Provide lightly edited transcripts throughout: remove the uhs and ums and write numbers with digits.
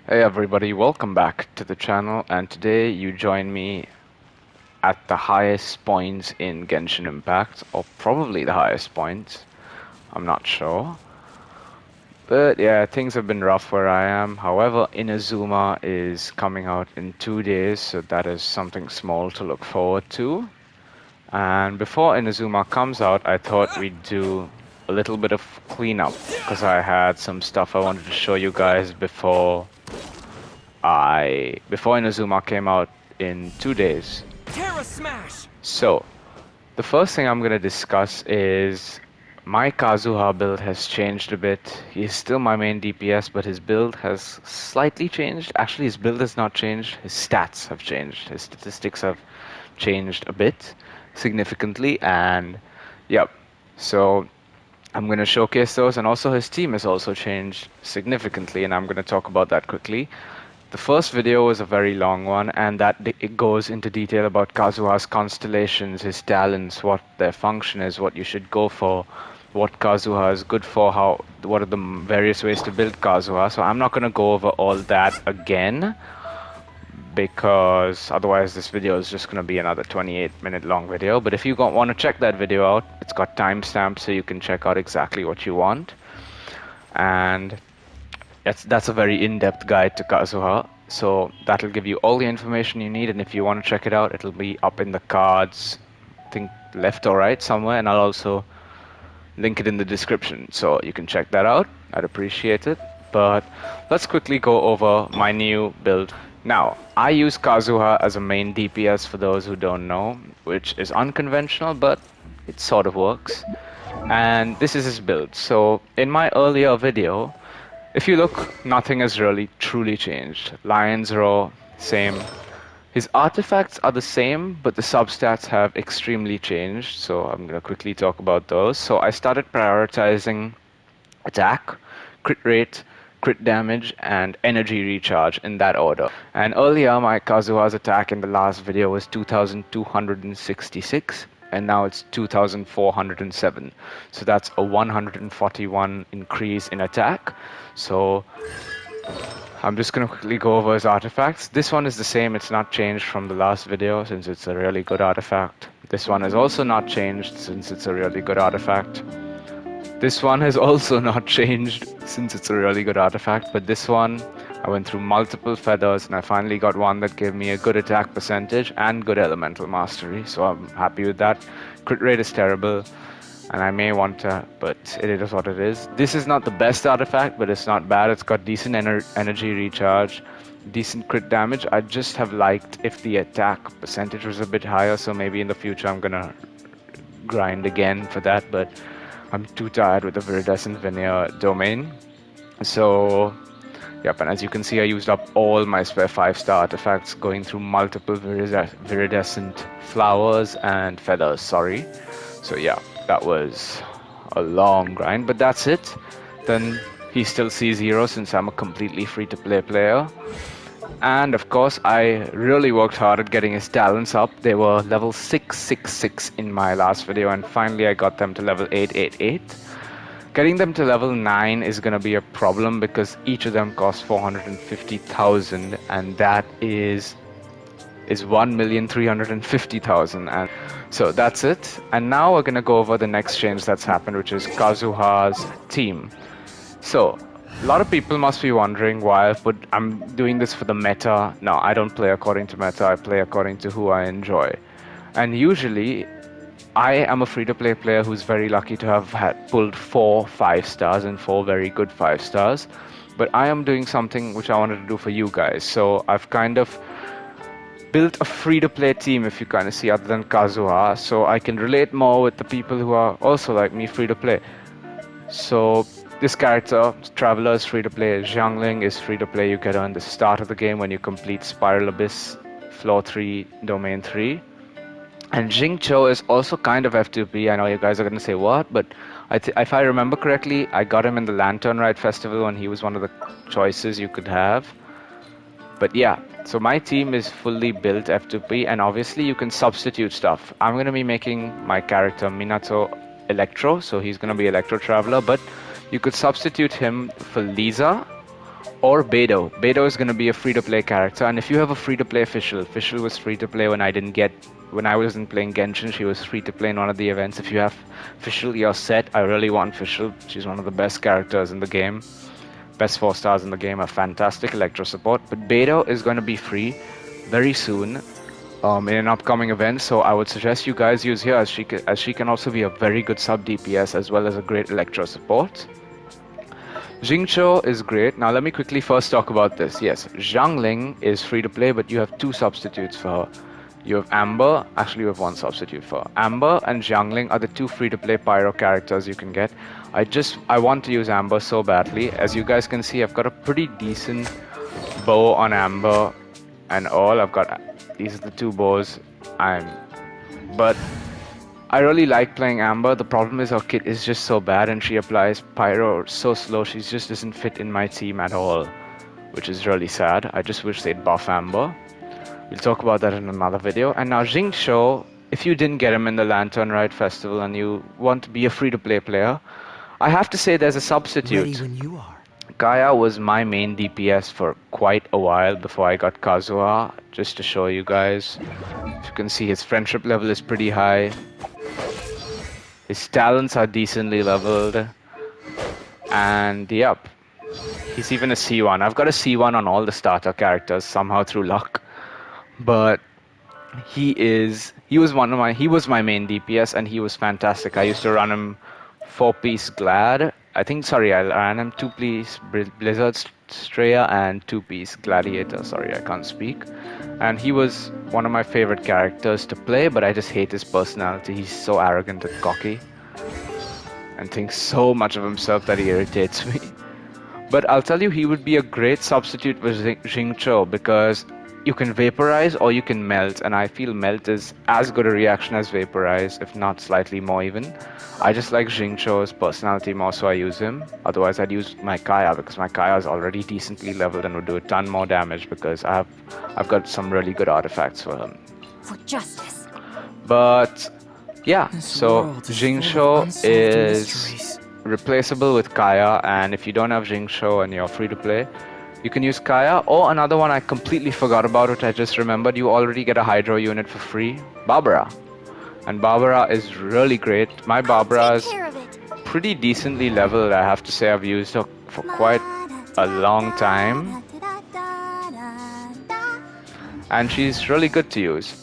Hey everybody, welcome back to the channel, and today you join me at the highest points in Genshin Impact, or probably the highest points, I'm not sure. But yeah, things have been rough where I am. However, Inazuma is coming out in 2 days, so that is something small to look forward to. And before Inazuma comes out, I thought we'd do a little bit of cleanup, because I had some stuff I wanted to show you guys before Inazuma came out in 2 days. Terra Smash! So, the first thing I'm going to discuss is my Kazuha build has changed a bit. He's still my main DPS, but his build has slightly changed. Actually, his build has not changed. His stats have changed. His statistics have changed a bit, significantly, and yep. So, I'm going to showcase those, and also his team has also changed significantly, and I'm going to talk about that quickly. The first video was a very long one, and it goes into detail about Kazuha's constellations, his talents, what their function is, what you should go for, what Kazuha is good for, what are the various ways to build Kazuha. So I'm not going to go over all that again, because otherwise this video is just going to be another 28-minute long video. But if you want to check that video out, it's got timestamps so you can check out exactly what you want. And that's a very in-depth guide to Kazuha, so that'll give you all the information you need, and if you want to check it out, it'll be up in the cards, I think left or right somewhere, and I'll also link it in the description, so you can check that out. I'd appreciate it. But let's quickly go over my new build. Now, I use Kazuha as a main DPS, for those who don't know, which is unconventional, but it sort of works. And this is his build. So in my earlier video, if you look, nothing has really truly changed. Lion's Roar, same. His artifacts are the same, but the substats have extremely changed, so I'm going to quickly talk about those. So I started prioritizing attack, crit rate, crit damage, and energy recharge in that order. And earlier, my Kazuha's attack in the last video was 2266. And now it's 2407, so that's a 141 increase in attack. So I'm just going to quickly go over his artifacts. This one is the same, it's not changed from the last video since it's a really good artifact. This one has also not changed since it's a really good artifact. This one has also not changed since it's a really good artifact, but this one, I went through multiple feathers and I finally got one that gave me a good attack percentage and good elemental mastery, so I'm happy with that. Crit rate is terrible, and I may want to, but it is what it is. This is not the best artifact, but it's not bad. It's got decent energy recharge, decent crit damage. I just have liked if the attack percentage was a bit higher, so maybe in the future I'm gonna grind again for that, but I'm too tired with the Viridescent Veneer domain. So yep, and as you can see, I used up all my spare 5-star artifacts going through multiple viridescent flowers and feathers, sorry. So yeah, that was a long grind, but that's it. Then he still C0 since I'm a completely free-to-play player. And of course, I really worked hard at getting his talents up. They were level 666 in my last video, and finally I got them to level 888. Getting them to level 9 is going to be a problem because each of them costs 450,000, and that is 1,350,000, and so that's it. And now we're going to go over the next change that's happened, which is Kazuha's team. So a lot of people must be wondering why I'm doing this for the meta. No, I don't play according to meta, I play according to who I enjoy. And usually I am a free-to-play player who's very lucky to have pulled 4 5-stars and 4 very good 5-stars. But I am doing something which I wanted to do for you guys. So I've kind of built a free-to-play team, if you kind of see, other than Kazuha. So I can relate more with the people who are also like me, free-to-play. So this character, Traveler, is free-to-play. Zhongli is free-to-play. You get her in the start of the game when you complete Spiral Abyss, Floor 3, Domain 3. And Jingcho is also kind of F2P. I know you guys are going to say what, but if I remember correctly, I got him in the Lantern Ride Festival when he was one of the choices you could have. But yeah, so my team is fully built F2P, and obviously you can substitute stuff. I'm going to be making my character Minato Electro, so he's going to be Electro Traveler, but you could substitute him for Lisa, or Beidou. Beidou is going to be a free-to-play character, and if you have a free-to-play Fischl was free-to-play when I wasn't playing Genshin, she was free-to-play in one of the events. If you have Fischl, you're set. I really want Fischl. She's one of the best characters in the game. Best 4 stars in the game, a fantastic Electro support. But Beidou is going to be free very soon in an upcoming event, so I would suggest you guys use her as she can also be a very good sub DPS as well as a great Electro support. Jingcho is great. Now let me quickly first talk about this. Yes, Zhongli is free to play, but you have 2 substitutes for her. You have Amber, actually you have 1 substitute for her. Amber and Zhongli are the 2 free to play pyro characters you can get. I want to use Amber so badly. As you guys can see, I've got a pretty decent bow on Amber and all. These are the 2 bows. But I really like playing Amber. The problem is her kit is just so bad and she applies pyro so slow. She just doesn't fit in my team at all, which is really sad. I just wish they'd buff Amber. We'll talk about that in another video. And now Jingcho, if you didn't get him in the Lantern Ride Festival and you want to be a free-to-play player, I have to say there's a substitute. Ready when you are. Kaya was my main DPS for quite a while before I got Kazuha, just to show you guys. As you can see, his friendship level is pretty high. His talents are decently leveled. And yep, he's even a C1. I've got a C1 on all the starter characters somehow through luck. But he was my main DPS and he was fantastic. I used to run him 4-piece Glad. I ran him 2-piece Blizzard Straya and 2-piece Gladiator. Sorry, I can't speak. And he was one of my favorite characters to play, but I just hate his personality. He's so arrogant and cocky and thinks so much of himself that he irritates me. But I'll tell you, he would be a great substitute for Jingcho because you can vaporize or you can melt, and I feel melt is as good a reaction as vaporize, if not slightly more even. I just like Jingcho's personality more, so I use him. Otherwise I'd use my Kaya because my Kaya is already decently leveled and would do a ton more damage because I've got some really good artifacts for him. For justice. But yeah, so Jingcho is replaceable with Kaya, and if you don't have Jingcho and you're free to play, you can use Kaya, or another one I completely forgot about, which I just remembered. You already get a Hydro unit for free, Barbara. And Barbara is really great. My Barbara is pretty decently leveled, I have to say. I've used her for quite a long time. And she's really good to use.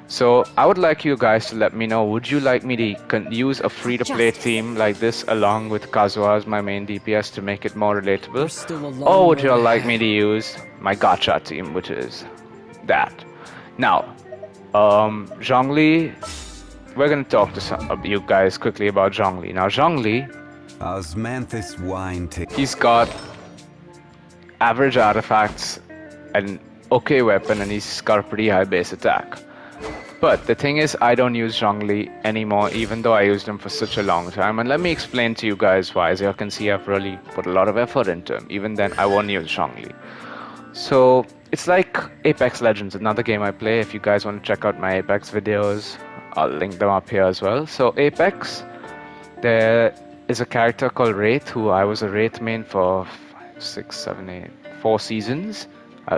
So I would like you guys to let me know, would you like me to use a free-to-play team like this along with Kazuha as my main DPS to make it more relatable? Or would you like me to use my gacha team, which is that? Now, Zhongli, we're going to talk to you guys quickly about Zhongli. Now, Zhongli, Osmanthus wine he's got average artifacts, an okay weapon, and he's got a pretty high base attack. But the thing is, I don't use Zhongli anymore, even though I used him for such a long time. And let me explain to you guys why. As you can see, I've really put a lot of effort into him. Even then, I won't use Zhongli. So it's like Apex Legends, another game I play. If you guys want to check out my Apex videos, I'll link them up here as well. So Apex, there is a character called Wraith, who I was a Wraith main for 4 seasons.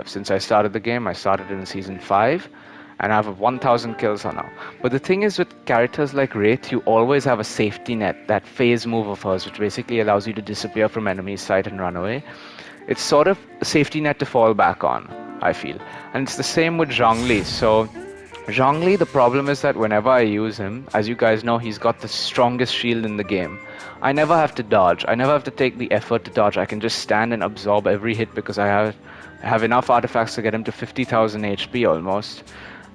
Since I started the game, I started in season 5. And I have 1,000 kills on now. But the thing is, with characters like Wraith, you always have a safety net, that phase move of hers, which basically allows you to disappear from enemy sight and run away. It's sort of a safety net to fall back on, I feel. And it's the same with Zhongli. So Zhongli, the problem is that whenever I use him, as you guys know, he's got the strongest shield in the game. I never have to dodge. I never have to take the effort to dodge. I can just stand and absorb every hit because I have enough artifacts to get him to 50,000 HP almost.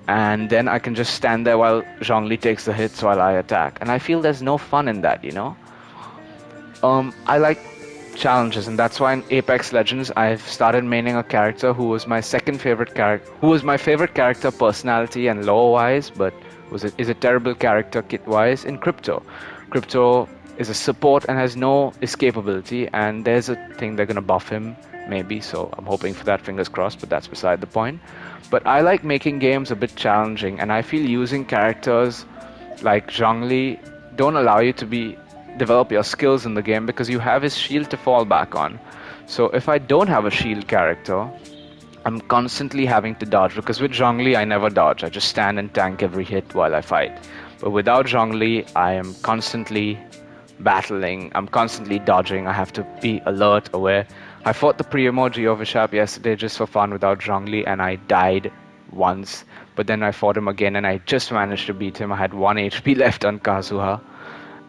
And then I can just stand there while Zhongli takes the hits while I attack. And I feel there's no fun in that, you know? I like challenges, and that's why in Apex Legends I've started maining a character who was my favorite character personality and lore-wise, but is a terrible character kit-wise in Crypto. Crypto is a support and has no escapability, and there's a thing they're gonna buff him, maybe, so I'm hoping for that, fingers crossed, but that's beside the point. But I like making games a bit challenging, and I feel using characters like Zhongli don't allow you to develop your skills in the game because you have his shield to fall back on. So if I don't have a shield character, I'm constantly having to dodge, because with Zhongli I never dodge. I just stand and tank every hit while I fight. But without Zhongli, I am constantly battling. I'm constantly dodging. I have to be alert, aware. I fought the Primo Geovishap yesterday just for fun without Zhongli, and I died once. But then I fought him again, and I just managed to beat him. I had 1 HP left on Kazuha,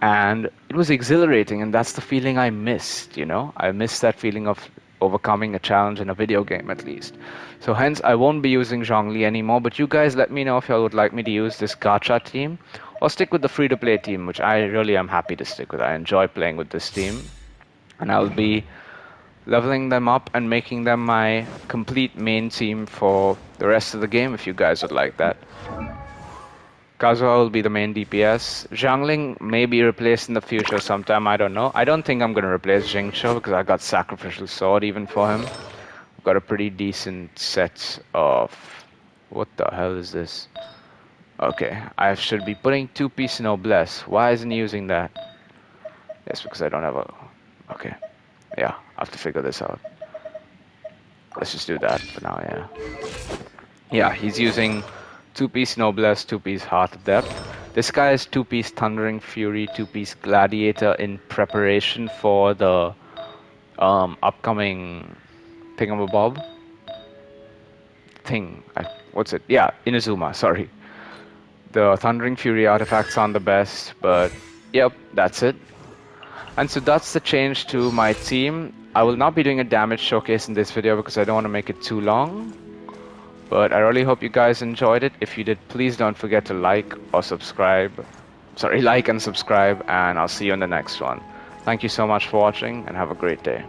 and it was exhilarating, and that's the feeling I missed. I missed that feeling of overcoming a challenge in a video game, at least. So hence I won't be using Zhongli anymore, but you guys let me know if y'all would like me to use this gacha team or stick with the free to play team, which I really am happy to stick with. I enjoy playing with this team, and I'll be leveling them up and making them my complete main team for the rest of the game if you guys would like that. Kazuha will be the main DPS. Zhangling may be replaced in the future sometime, I don't know. I don't think I'm going to replace Jingcho because I got Sacrificial Sword even for him. I've got a pretty decent set of... What the hell is this? Okay, I should be putting 2-piece Noblesse. Why isn't he using that? Yes, because I don't have a... Okay. Yeah, I have to figure this out. Let's just do that for now, yeah. Yeah, he's using 2-piece Noblesse, 2-piece Heart of Depth. This guy is 2-piece Thundering Fury, 2-piece Gladiator in preparation for the upcoming thingamabob thing. What's it? Yeah, Inazuma, sorry. The Thundering Fury artifacts aren't the best, but yep, that's it. And so that's the change to my team. I will not be doing a damage showcase in this video because I don't want to make it too long. But I really hope you guys enjoyed it. If you did, please don't forget to like or subscribe. Sorry, like and subscribe, and I'll see you in the next one. Thank you so much for watching, and have a great day.